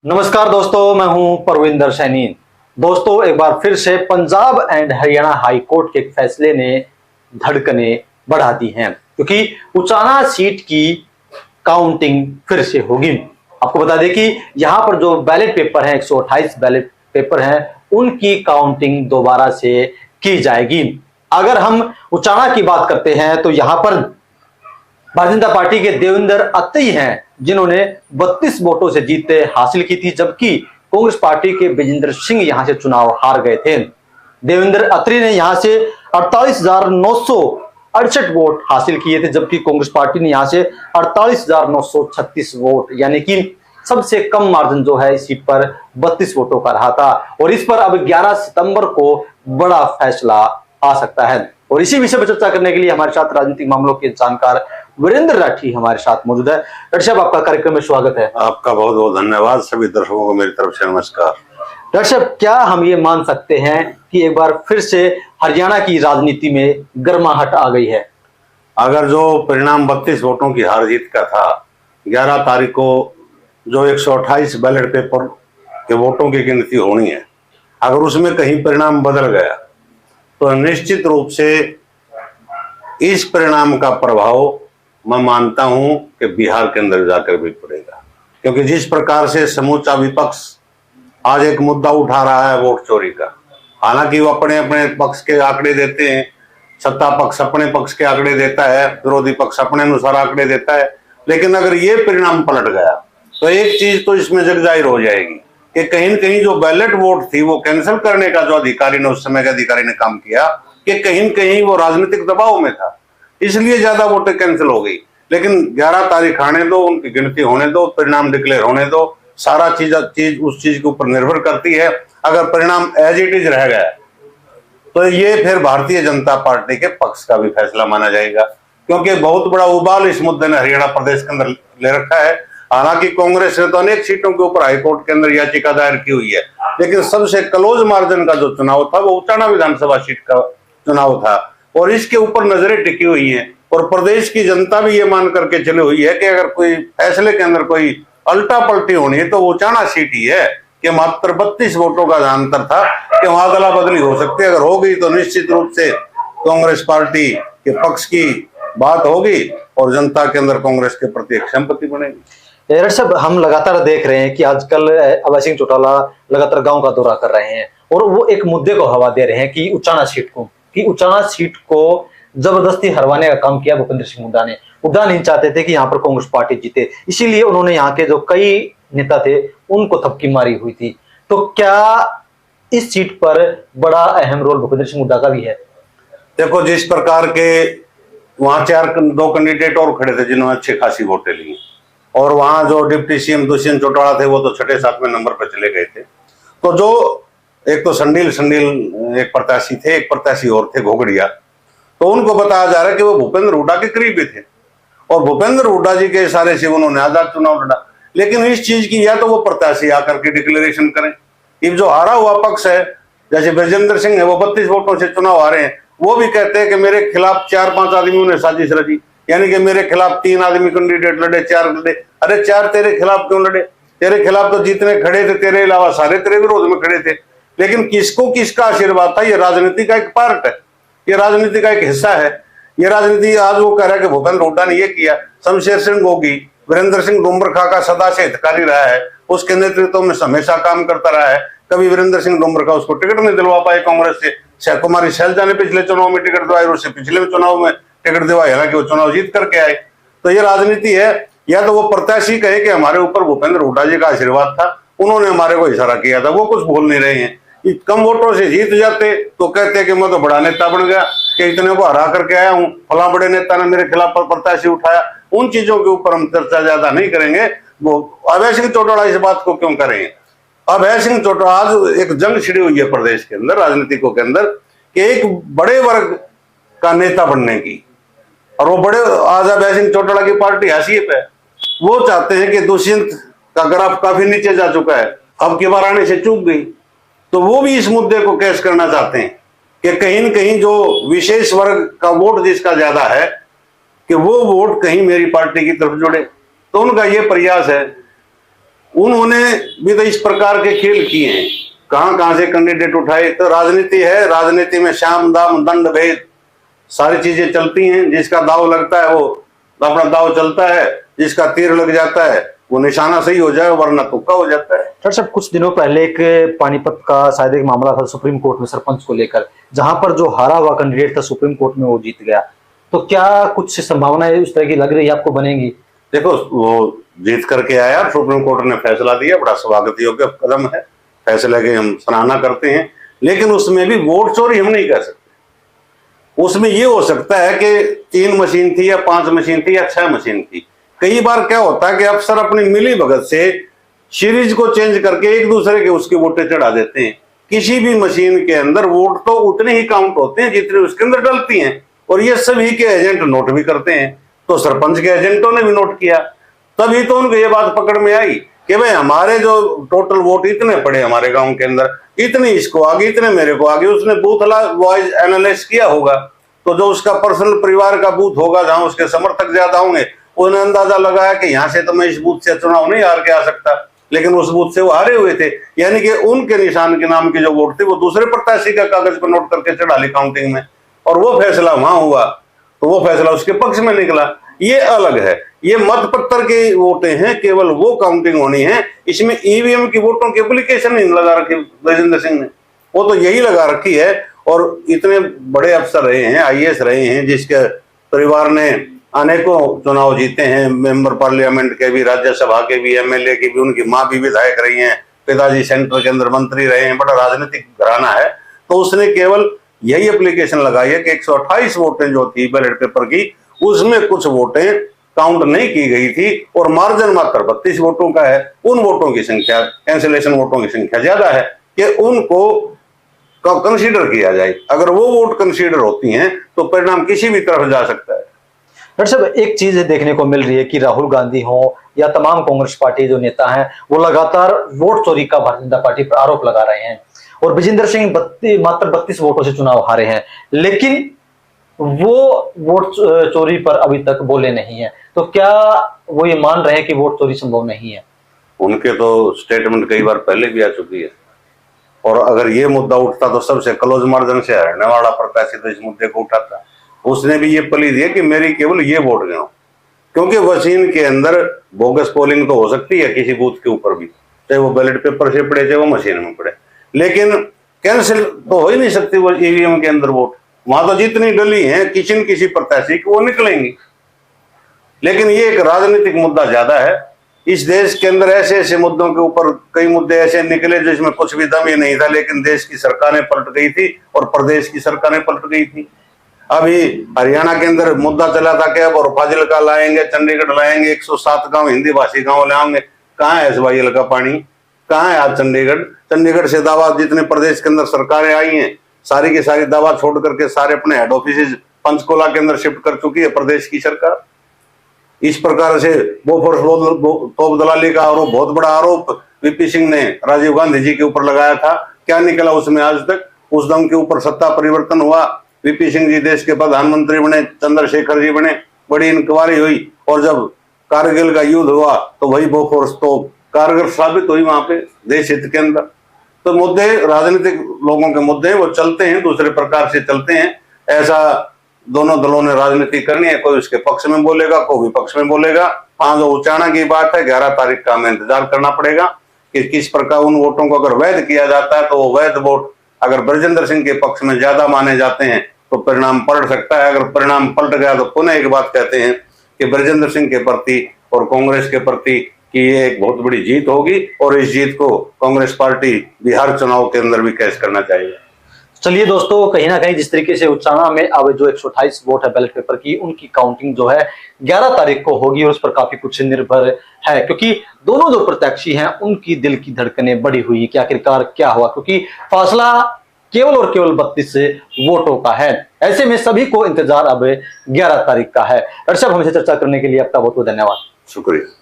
नमस्कार दोस्तों, मैं हूं परविंदर सैनी। दोस्तों, एक बार फिर से Punjab and Haryana high court के फैसले ने धड़कने बढ़ा दी हैं, क्योंकि उचाना सीट की काउंटिंग फिर से होगी। आपको बता दें कि यहां पर जो बैलेट पेपर हैं, 128 बैलेट पेपर हैं, उनकी काउंटिंग दोबारा से की जाएगी। अगर हम उचाना की बात करते हैं तो यहां पर भारतीय जनता पार्टी के देवेंद्र अत्री हैं, जिन्होंने 32 वोटों से जीत हासिल की थी, जबकि कांग्रेस पार्टी के विजेंद्र सिंह यहां से चुनाव हार गए थे। देवेंद्र अत्री ने यहां से 48,968 वोट हासिल किए थे, जबकि कांग्रेस पार्टी ने यहां से 48,936 वोट, यानी कि सबसे कम मार्जिन जो है इस सीट पर 32 वोटों का रहा था। और इस पर अब 11 सितंबर को बड़ा फैसला आ सकता है। और इसी विषय पर चर्चा करने के लिए हमारे साथ राजनीतिक मामलों के जानकार वीरेंद्र राठी हमारे साथ मौजूद है। डॉक्टर साहब, आपका कार्यक्रम में स्वागत है। आपका बहुत बहुत धन्यवाद। सभी दर्शकों को मेरी तरफ से नमस्कार। डॉक्टर साहब, क्या हम ये मान सकते हैं कि एक बार फिर से हरियाणा की राजनीति में गर्माहट आ गई है? अगर जो परिणाम 32 वोटों की हार जीत का था, 11 तारीख को जो 128 बैलेट पेपर के वोटों की गिनती होनी है, अगर उसमें कहीं परिणाम बदल गया तो निश्चित रूप से इस परिणाम का प्रभाव मैं मानता हूं कि बिहार के अंदर जाकर भी पड़ेगा। क्योंकि जिस प्रकार से समूचा विपक्ष आज एक मुद्दा उठा रहा है वोट चोरी का, हालांकि वो अपने अपने पक्ष के आंकड़े देते हैं, सत्ता पक्ष अपने पक्ष के आंकड़े देता है, विरोधी पक्ष अपने अनुसार आंकड़े देता है, लेकिन अगर ये परिणाम पलट गया तो एक चीज तो इसमें जगजाहिर हो जाएगी कि कहीं न कहीं जो बैलेट वोट थी वो कैंसिल करने का जो अधिकारी ने, उस समय के अधिकारी ने काम किया, कि कहीं न कहीं वो राजनीतिक दबाव में था, इसलिए ज्यादा वोटें कैंसिल हो गई। लेकिन 11 तारीख आने दो, उनकी गिनती होने दो, परिणाम डिक्लेयर होने दो, सारा चीज उस चीज के ऊपर निर्भर करती है। अगर परिणाम एज इट इज रह गया तो ये फिर भारतीय जनता पार्टी के पक्ष का भी फैसला माना जाएगा, क्योंकि बहुत बड़ा उबाल इस मुद्दे ने हरियाणा प्रदेश के अंदर ले रखा है। हालांकि कांग्रेस ने तो अनेक सीटों के ऊपर हाईकोर्ट के अंदर याचिका दायर की हुई है, लेकिन सबसे क्लोज मार्जिन का जो चुनाव था वो उचाना विधानसभा सीट का चुनाव था, और इसके ऊपर नजरें टिकी हुई हैं। और प्रदेश की जनता भी ये मान करके चली हुई है कि अगर कोई फैसले के अंदर कोई अल्टा पलटी होनी है तो वो उचाना सीट ही है, कि मात्र 32 वोटों का अंतर था, कि वहां अदला बदली हो सकती है। अगर हो गई तो निश्चित रूप से कांग्रेस पार्टी के पक्ष की बात होगी और जनता के अंदर कांग्रेस के प्रति एक संपत्ति बनेगी। डॉक्टर साहब, हम लगातार देख रहे हैं कि आजकल अभय सिंह चौटाला लगातार गांव का दौरा कर रहे हैं और वो एक मुद्दे को हवा दे रहे हैं कि उचाना सीट को जबरदस्ती हरवाने का काम किया भूपेंद्र सिंह हुड्डा ने। हुड्डा नहीं चाहते थे कि यहाँ पर कांग्रेस पार्टी जीते, इसीलिए उन्होंने यहाँ के जो कई नेता थे उनको थपकी मारी हुई थी। तो क्या इस सीट पर बड़ा अहम रोल भूपेंद्र सिंह हुड्डा का भी है? देखो, जिस प्रकार के वहां 2 कैंडिडेट और खड़े थे जिन्होंने अच्छी खासी वोटें ली, और वहां जो डिप्टी सीएम दुष्यंत चौटाला थे वो तो 6-7वें नंबर पर चले गए थे। तो जो एक तो संडील एक प्रत्याशी थे, एक प्रत्याशी और थे घोगड़िया, तो उनको बताया जा रहा है कि वो भूपेंद्र हुड्डा के करीबी थे और भूपेंद्र हुड्डा जी के इशारे से उन्होंने आजाद चुनाव लड़ा। लेकिन इस चीज की या तो वो प्रत्याशी आकर के डिक्लेरेशन करें, ये जो हारा हुआ पक्ष है, जैसे विजेंद्र सिंह है, वो 32 वोटों से चुनाव हारे हैं, वो भी कहते हैं कि मेरे खिलाफ 4-5 आदमियों ने साजिश रची, यानी कि मेरे खिलाफ 3 आदमी कैंडिडेट लड़े, 4 लड़े। अरे 4 तेरे खिलाफ क्यों लड़े? तेरे खिलाफ तो जितने खड़े थे तेरे अलावा सारे तेरे विरोध में खड़े थे। लेकिन किसको किसका आशीर्वाद था, ये राजनीति का एक पार्ट है, ये राजनीति का एक हिस्सा है। ये राजनीति आज वो कह रहा है कि भूपेंद्र हुड्डा ने ये किया। शमशेर सिंह गोगी, वीरेंद्र सिंह डुम्बरखा का सदा से हितकारी रहा है, उसके नेतृत्व में हमेशा काम करता रहा है। कभी वीरेंद्र सिंह डुम्बरखा उसको टिकट नहीं दिलवा पाए कांग्रेस से। कुमारी शैलजा ने पिछले चुनाव में टिकट दिलवाई, उससे पिछले चुनाव में टिकट दिलवाई, हालांकि वो चुनाव जीत करके आए। तो ये राजनीति है। या तो वो प्रत्याशी कहे कि हमारे ऊपर भूपेंद्र हुड्डा जी का आशीर्वाद था, उन्होंने हमारे को इशारा किया था, वो कुछ बोल नहीं रहे हैं। कम वोटों से जीत जाते तो कहते कि मैं तो बड़ा नेता बन गया, कि इतने को हरा करके आया हूं, फला बड़े नेता ने मेरे खिलाफ प्रत्याशी उठाया। उन चीजों के ऊपर हम चर्चा ज्यादा नहीं करेंगे। वो अभय सिंह चौटाला इस बात को क्यों करेंगे? अभय सिंह चौटाला आज एक जंग छिड़ी हुई है प्रदेश के अंदर, राजनीतिकों के अंदर, कि एक बड़े वर्ग का नेता बनने की, और वो बड़े आज अभय सिंह चौटाला की पार्टी हैसियत है। वो चाहते हैं कि दुष्यंत का ग्राफ काफी नीचे जा चुका है, अब की बार आने से चूक गई, तो वो भी इस मुद्दे को कैश करना चाहते हैं कि कहीं न कहीं जो विशेष वर्ग का वोट जिसका ज्यादा है, कि वो वोट कहीं मेरी पार्टी की तरफ जुड़े। तो उनका ये प्रयास है। उन्होंने भी तो इस प्रकार के खेल किए हैं, कहां कहां से कैंडिडेट उठाए। तो राजनीति है, राजनीति में शाम दाम दंड भेद सारी चीजें चलती हैं। जिसका दाव लगता है वो अपना दाव चलता है, जिसका तीर लग जाता है वो निशाना सही हो जाए, वरना तुक्का हो जाता है। डॉक्टर साहब, कुछ दिनों पहले एक पानीपत का शायद एक मामला था सुप्रीम कोर्ट में सरपंच को लेकर, जहां पर जो हारा हुआ कैंडिडेट था सुप्रीम कोर्ट में वो जीत गया। तो क्या कुछ संभावना उस तरह की लग रही है आपको बनेगी? देखो, वो जीत करके आया, सुप्रीम कोर्ट ने फैसला दिया, बड़ा स्वागत योग्य कदम है, फैसले की हम सराहना करते हैं। लेकिन उसमें भी वोट चोरी हम नहीं कर सकते। उसमें ये हो सकता है कि 3 मशीन थी या 5 मशीन थी या 6 मशीन थी। कई बार क्या होता है कि अफसर अपनी मिली भगत से सीरीज को चेंज करके एक दूसरे के उसके वोटें चढ़ा देते हैं। किसी भी मशीन के अंदर वोट तो उतने ही काउंट होते हैं जितने उसके अंदर डलती हैं, और ये सभी के एजेंट नोट भी करते हैं। तो सरपंच के एजेंटों ने भी नोट किया, तभी तो उनको ये बात पकड़ में आई कि भाई हमारे जो टोटल वोट इतने पड़े हमारे गांव के अंदर, इतने इसको आगे, इतने मेरे को आगे। उसने बूथ वाइज एनालाइज किया होगा, तो जो उसका पर्सनल परिवार का बूथ होगा जहां उसके समर्थक ज्यादा होंगे, उन्होंने अंदाजा लगाया कि यहाँ से तो मैं इस बूथ से चुनाव नहीं हार के आ सकता, लेकिन उस बूथ से वो हारे हुए थे। यानी कि उनके निशान के नाम के जो वोट थे वो दूसरे प्रत्याशी का कागज पर नोट करके चढ़ा ली काउंटिंग में, और वो फैसला वहां हुआ तो वो फैसला उसके पक्ष में निकला। ये अलग है, ये मत पत्र के वोटें हैं, केवल वो काउंटिंग होनी है। इसमें ईवीएम की वोटों की एप्लीकेशन नहीं लगा रखी ब्रजेंद्र सिंह ने, वो तो यही लगा रखी है। और इतने बड़े अफसर रहे हैं, आईएएस रहे हैं, जिसके परिवार ने अनेकों चुनाव जीते हैं, मेंबर पार्लियामेंट के भी, राज्यसभा के भी, एमएलए की भी, उनकी माँ भी विधायक रही हैं, पिताजी सेंटर के अंदर मंत्री रहे हैं, बड़ा राजनीतिक घराना है। तो उसने केवल यही एप्लीकेशन लगाई है कि 128 वोटें जो थी बैलेट पेपर की, उसमें कुछ वोटें काउंट नहीं की गई थी और मार्जिन मात्र 32 वोटों का है। उन वोटों की संख्या, कैंसिलेशन वोटों की संख्या ज्यादा है, कि उनको कंसीडर किया जाए। अगर वो वोट कंसीडर होती हैं तो परिणाम किसी भी तरफ जा सकता है। डॉक्टर साहब, एक चीज देखने को मिल रही है कि राहुल गांधी हो या तमाम कांग्रेस पार्टी जो नेता हैं, वो लगातार वोट चोरी का भारतीय जनता पार्टी पर आरोप लगा रहे हैं। और विजेंद्र सिंह मात्र 32 वोटों से चुनाव हारे हैं, लेकिन वो वोट चोरी पर अभी तक बोले नहीं है। तो क्या वो ये मान रहे हैं कि वोट चोरी संभव नहीं है? उनके तो स्टेटमेंट कई बार पहले भी आ चुकी है, और अगर ये मुद्दा उठता तो सबसे क्लोज मार्जिन से हरने वाला प्रत्याशी तो इस मुद्दे को उठाता। उसने भी ये पली दी है कि मेरी केवल ये वोट गए, क्योंकि मशीन के अंदर बोगस पोलिंग तो हो सकती है किसी बूथ के ऊपर भी, चाहे वो बैलेट पेपर से पड़े चाहे वो मशीन में पड़े, लेकिन कैंसिल तो हो ही नहीं सकती वो ईवीएम के अंदर वोट। वहां तो जितनी डली है किसी प्रत्याशी की वो निकलेंगी। लेकिन ये एक राजनीतिक मुद्दा ज्यादा है। इस देश के अंदर ऐसे ऐसे मुद्दों के ऊपर कई मुद्दे ऐसे निकले जिसमें कुछ भी दम ही नहीं था, लेकिन देश की सरकारें पलट गई थी और प्रदेश की सरकारें पलट गई थी। अभी हरियाणा के अंदर मुद्दा चला था कि अब और फाजिलका लाएंगे, चंडीगढ़ लाएंगे, 107 गांव हिंदी भाषी गांव लाएंगे। कहाँ है एसवाईएल का पानी, कहाँ है आज चंडीगढ़? चंडीगढ़ से दावा जितने प्रदेश के अंदर सरकारें आई हैं सारी की सारी दावा छोड़ करके सारे अपने हेड ऑफिस पंचकुला के अंदर शिफ्ट कर चुकी है प्रदेश की सरकार। इस प्रकार से बोफोर्स तोप दलाली का आरोप, बहुत बड़ा आरोप वीपी सिंह ने राजीव गांधी जी के ऊपर लगाया था। क्या निकला उसमें आज तक? उस दम के ऊपर सत्ता परिवर्तन हुआ, वीपी सिंह जी देश के प्रधानमंत्री बने, चंद्रशेखर जी बने, बड़ी इंक्वायरी हुई, और जब कारगिल का युद्ध हुआ तो वही बोफोर्स तो कारगर साबित हुई वहां पे देश हित के अंदर। तो मुद्दे राजनीतिक लोगों के मुद्दे वो चलते हैं, दूसरे प्रकार से चलते हैं। ऐसा दोनों दलों ने राजनीति करनी है, कोई उसके पक्ष में बोलेगा, कोई विपक्ष में बोलेगा। हाँ, जो उचाना की बात है 11 तारीख का हमें इंतजार करना पड़ेगा कि किस प्रकार उन वोटों को अगर वैध किया जाता है तो वो वैध वोट अगर ब्रजेंद्र सिंह के पक्ष में ज्यादा माने जाते हैं तो परिणाम पलट सकता है। अगर परिणाम पलट गया तो पुनः एक बात कहते हैं कि ब्रजेंद्र सिंह के प्रति और कांग्रेस के प्रति कि ये एक बहुत बड़ी जीत होगी, और इस जीत को कांग्रेस पार्टी बिहार चुनाव के अंदर भी कैश करना चाहिए। चलिए दोस्तों, कहीं ना कहीं जिस तरीके से उचाना में अब जो 128 वोट है बैलेट पेपर की, उनकी काउंटिंग जो है 11 तारीख को होगी, और उस पर काफी कुछ निर्भर है, क्योंकि दोनों जो प्रत्याशी हैं उनकी दिल की धड़कनें बढ़ी हुई है कि आखिरकार क्या हुआ, क्योंकि फासला केवल और केवल 32 वोटों का है। ऐसे में सभी को इंतजार अब 11 तारीख का है। डॉक्टर साहब, हमसे चर्चा करने के लिए आपका बहुत बहुत धन्यवाद। शुक्रिया।